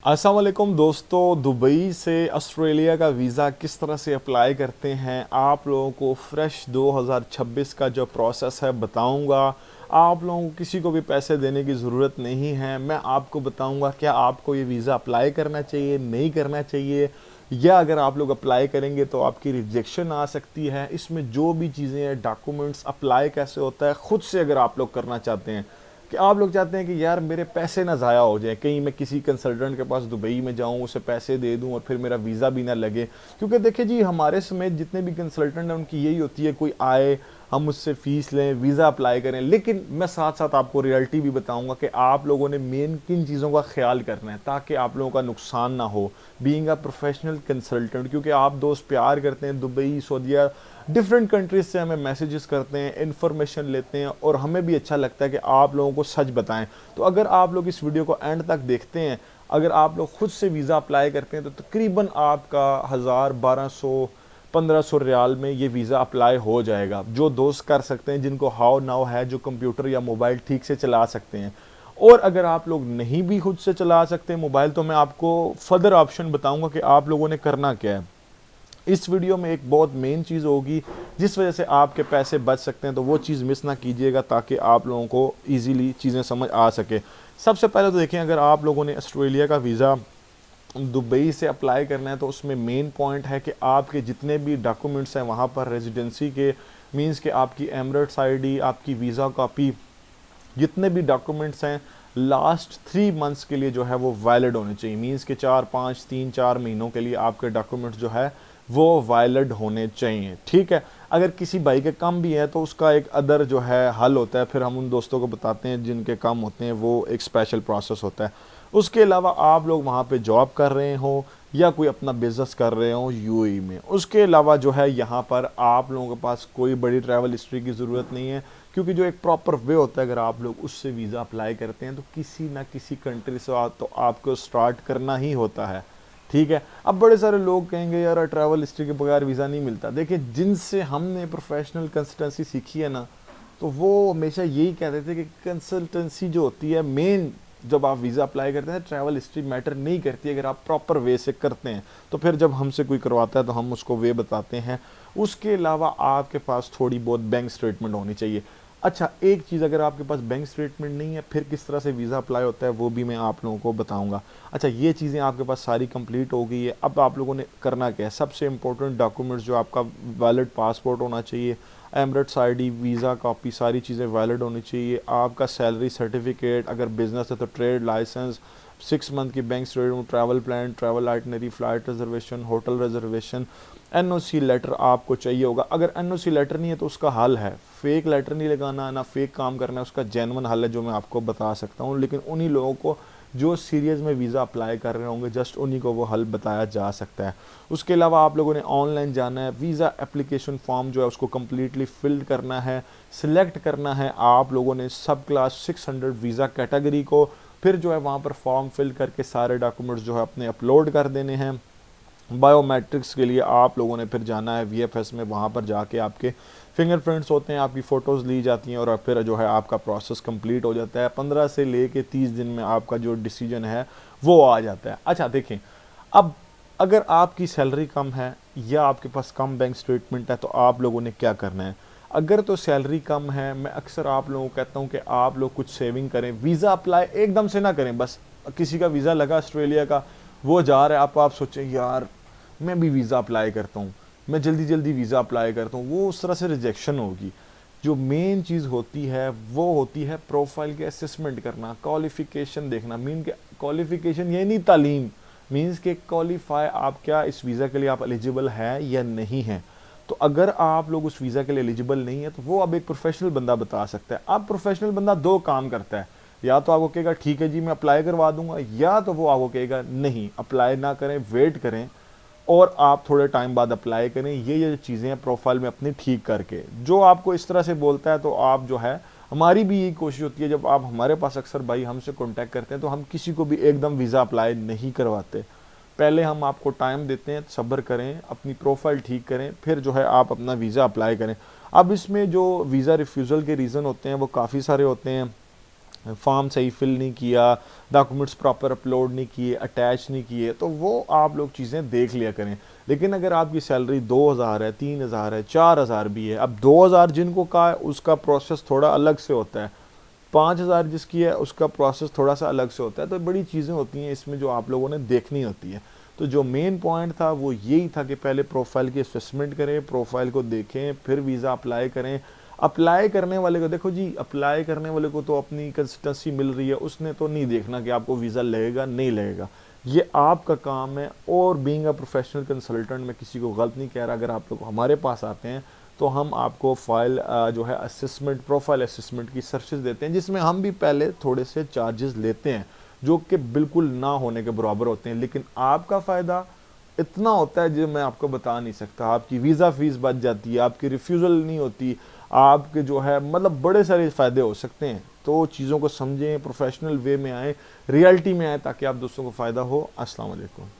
अस्सलाम वालेकुम दोस्तों, दुबई से ऑस्ट्रेलिया का वीज़ा किस तरह से अप्लाई करते हैं आप लोगों को फ्रेश 2026 का जो प्रोसेस है बताऊंगा। आप लोगों को किसी को भी पैसे देने की ज़रूरत नहीं है। मैं आपको बताऊंगा क्या आपको ये वीज़ा अप्लाई करना चाहिए, नहीं करना चाहिए, या अगर आप लोग अप्लाई करेंगे तो आपकी रिजेक्शन आ सकती है। इसमें जो भी चीज़ें हैं, डॉक्यूमेंट्स, अप्लाई कैसे होता है, ख़ुद से अगर आप लोग करना चाहते हैं कि आप लोग चाहते हैं कि यार मेरे पैसे ना ज़ाया हो जाए, कहीं मैं किसी कंसल्टेंट के पास दुबई में जाऊं, उसे पैसे दे दूं और फिर मेरा वीज़ा भी ना लगे। क्योंकि देखिए जी, हमारे समेत जितने भी कंसल्टेंट हैं उनकी यही होती है, कोई आए, हम उससे फ़ीस लें, वीज़ा अप्लाई करें। लेकिन मैं साथ साथ आपको रियलिटी भी बताऊंगा कि आप लोगों ने मेन किन चीज़ों का ख्याल करना है ताकि आप लोगों का नुकसान ना हो बीइंग अ प्रोफेशनल कंसल्टेंट। क्योंकि आप दोस्त प्यार करते हैं, दुबई, सऊदीया, डिफरेंट कंट्रीज से हमें मैसेजेस करते हैं, इन्फॉर्मेशन लेते हैं और हमें भी अच्छा लगता है कि आप लोगों को सच बताएं। तो अगर आप लोग इस वीडियो को एंड तक देखते हैं, अगर आप लोग खुद से वीज़ा अप्लाई करते हैं तो तकरीबन आपका 1000, 1200, 1500 रियाल में ये वीज़ा अप्लाई हो जाएगा। जो दोस्त कर सकते हैं, जिनको हाउ नाउ है, जो कंप्यूटर या मोबाइल ठीक से चला सकते हैं। और अगर आप लोग नहीं भी खुद से चला सकते मोबाइल, तो मैं आपको फर्दर ऑप्शन बताऊंगा कि आप लोगों ने करना क्या है। इस वीडियो में एक बहुत मेन चीज़ होगी जिस वजह से आपके पैसे बच सकते हैं, तो वो चीज़ मिस ना कीजिएगा ताकि आप लोगों को ईजीली चीज़ें समझ आ सके। सबसे पहले तो देखें, अगर आप लोगों ने ऑस्ट्रेलिया का वीज़ा दुबई से अप्लाई करना है तो उसमें मेन पॉइंट है कि आपके जितने भी डॉक्यूमेंट्स हैं वहाँ पर रेजिडेंसी के, मींस कि आपकी एमरेट्स आईडी, आपकी वीज़ा कॉपी, जितने भी डॉक्यूमेंट्स हैं लास्ट 3 मंथ्स के लिए जो है वो वैलिड होने चाहिए। मींस के 3-4 महीनों के लिए आपके डॉक्यूमेंट्स जो है वो वैलिड होने चाहिए। ठीक है, अगर किसी भाई के कम भी है तो उसका एक अदर जो है हल होता है, फिर हम उन दोस्तों को बताते हैं जिनके कम होते हैं, वो एक स्पेशल प्रोसेस होता है। उसके अलावा आप लोग वहाँ पे जॉब कर रहे हो या कोई अपना बिजनेस कर रहे हो यूएई में, उसके अलावा जो है यहाँ पर आप लोगों के पास कोई बड़ी ट्रैवल हिस्ट्री की ज़रूरत नहीं है। क्योंकि जो एक प्रॉपर वे होता है, अगर आप लोग उससे वीज़ा अप्लाई करते हैं तो किसी ना किसी कंट्री से तो आपको स्टार्ट करना ही होता है। ठीक है, अब बड़े सारे लोग कहेंगे यार ट्रैवल हिस्ट्री के बगैर वीज़ा नहीं मिलता। देखिए, जिनसे हमने प्रोफेशनल कंसल्टेंसी सीखी है ना, तो वो हमेशा यही कहते थे कि कंसल्टेंसी जो होती है मेन, जब आप वीज़ा अप्लाई करते हैं ट्रैवल हिस्ट्री मैटर नहीं करती। अगर आप प्रॉपर वे से करते हैं तो फिर जब हमसे कोई करवाता है तो हम उसको वे बताते हैं। उसके अलावा आपके पास थोड़ी बहुत बैंक स्टेटमेंट होनी चाहिए। अच्छा, एक चीज़, अगर आपके पास बैंक स्टेटमेंट नहीं है फिर किस तरह से वीज़ा अप्लाई होता है वो भी मैं आप लोगों को बताऊंगा। अच्छा, ये चीज़ें आपके पास सारी कंप्लीट हो गई है। अब आप लोगों ने करना क्या है, सबसे इंपॉर्टेंट डॉक्यूमेंट्स जो आपका वैलिड पासपोर्ट होना चाहिए, एमरेट्स आईडी, वीज़ा कॉपी, सारी चीज़ें वैलिड होनी चाहिए। आपका सैलरी सर्टिफिकेट, अगर बिजनेस है तो ट्रेड लाइसेंस, 6 मंथ की bank statement, travel plan, travel itinerary, flight reservation, hotel reservation, NOC letter आपको चाहिए होगा। अगर एनओसी लेटर नहीं है तो उसका हल है, फेक लेटर नहीं लगाना, ना फेक काम करना है, उसका जेन्युइन हल है जो मैं आपको बता सकता हूँ। लेकिन उन्हीं लोगों को जो सीरियस में वीज़ा अप्लाई कर रहे होंगे, जस्ट उन्हीं को वो हल बताया जा सकता है। उसके अलावा आप लोगों ने ऑनलाइन जाना है, वीज़ा एप्लीकेशन फॉर्म जो है उसको कम्प्लीटली फिल करना है, सिलेक्ट करना है आप लोगों ने सब क्लास 600 वीज़ा कैटेगरी को। फिर जो है वहाँ पर फॉर्म फिल करके सारे डॉक्यूमेंट्स जो है अपने अपलोड कर देने हैं। बायोमेट्रिक्स के लिए आप लोगों ने फिर जाना है वीएफएस में, वहाँ पर जाके आपके फिंगरप्रिंट्स होते हैं, आपकी फ़ोटोज़ ली जाती हैं और फिर जो है आपका प्रोसेस कंप्लीट हो जाता है। 15 से लेके 30 दिन में आपका जो डिसीजन है वो आ जाता है। अच्छा देखें, अब अगर आपकी सैलरी कम है या आपके पास कम बैंक स्टेटमेंट है तो आप लोगों ने क्या करना है। अगर तो सैलरी कम है, मैं अक्सर आप लोगों को कहता हूँ कि आप लोग कुछ सेविंग करें, वीज़ा अप्लाई एकदम से ना करें। बस किसी का वीज़ा लगा ऑस्ट्रेलिया का, वो जा रहा है, आप सोचें यार मैं भी वीज़ा अप्लाई करता हूँ, मैं जल्दी जल्दी वीज़ा अप्लाई करता हूँ, वो उस तरह से रिजेक्शन होगी। जो मेन चीज़ होती है वो होती है प्रोफाइल के असेसमेंट करना, क्वालिफ़िकेशन देखना। मीन के क्वालिफ़िकेशन ये नहीं तालीम, मीन्स के क्वालिफाई आप क्या इस वीज़ा के लिए आप एलिजिबल हैं या नहीं हैं। तो अगर आप लोग उस वीज़ा के लिए एलिजिबल नहीं है तो वो अब एक प्रोफेशनल बंदा बता सकता है। अब प्रोफेशनल बंदा 2 काम करता है, या तो आपको कहेगा ठीक है जी मैं अप्लाई करवा दूंगा, या तो वो आपको कहेगा नहीं अप्लाई ना करें, वेट करें और आप थोड़े टाइम बाद अप्लाई करें। ये चीज़ें हैं प्रोफाइल में अपनी ठीक करके। जो आपको इस तरह से बोलता है तो आप जो है, हमारी भी यही कोशिश होती है, जब आप हमारे पास अक्सर भाई हमसे कांटेक्ट करते हैं तो हम किसी को भी एकदम वीज़ा अप्लाई नहीं करवाते। पहले हम आपको टाइम देते हैं, सब्र करें, अपनी प्रोफाइल ठीक करें, फिर जो है आप अपना वीज़ा अप्लाई करें। अब इसमें जो वीज़ा रिफ्यूज़ल के रीज़न होते हैं वो काफ़ी सारे होते हैं। फॉर्म सही फिल नहीं किया, डॉक्यूमेंट्स प्रॉपर अपलोड नहीं किए, अटैच नहीं किए, तो वो आप लोग चीज़ें देख लिया करें। लेकिन अगर आपकी सैलरी 2000 है, 3000 है, 4000 भी है, अब 2000 जिनको का है उसका प्रोसेस थोड़ा अलग से होता है, 5000 जिसकी है उसका प्रोसेस थोड़ा सा अलग से होता है। तो बड़ी चीज़ें होती हैं इसमें जो आप लोगों ने देखनी होती है। तो जो मेन पॉइंट था वो यही था कि पहले प्रोफाइल की असेसमेंट करें, प्रोफाइल को देखें, फिर वीज़ा अप्लाई करें। अप्लाई करने वाले को देखो जी, अप्लाई करने वाले को तो अपनी कंसिस्टेंसी मिल रही है, उसने तो नहीं देखना कि आपको वीज़ा लगेगा नहीं लगेगा, ये आपका काम है। और बीइंग अ प्रोफेशनल कंसल्टेंट, मैं किसी को गलत नहीं कह रहा, अगर आप लोग हमारे पास आते हैं तो हम आपको फाइल जो है असेसमेंट, प्रोफाइल असेसमेंट की सर्विसेज देते हैं, जिसमें हम भी पहले थोड़े से चार्जेस लेते हैं जो कि बिल्कुल ना होने के बराबर होते हैं। लेकिन आपका फ़ायदा इतना होता है जो मैं आपको बता नहीं सकता। आपकी वीज़ा फ़ीस बच जाती है, आपकी रिफ्यूज़ल नहीं होती, आपके जो है मतलब बड़े सारे फ़ायदे हो सकते हैं। तो चीज़ों को समझें, प्रोफेशनल वे में आएँ, रियलिटी में आएँ, ताकि आप दोस्तों को फ़ायदा हो। अस्सलाम वालेकुम।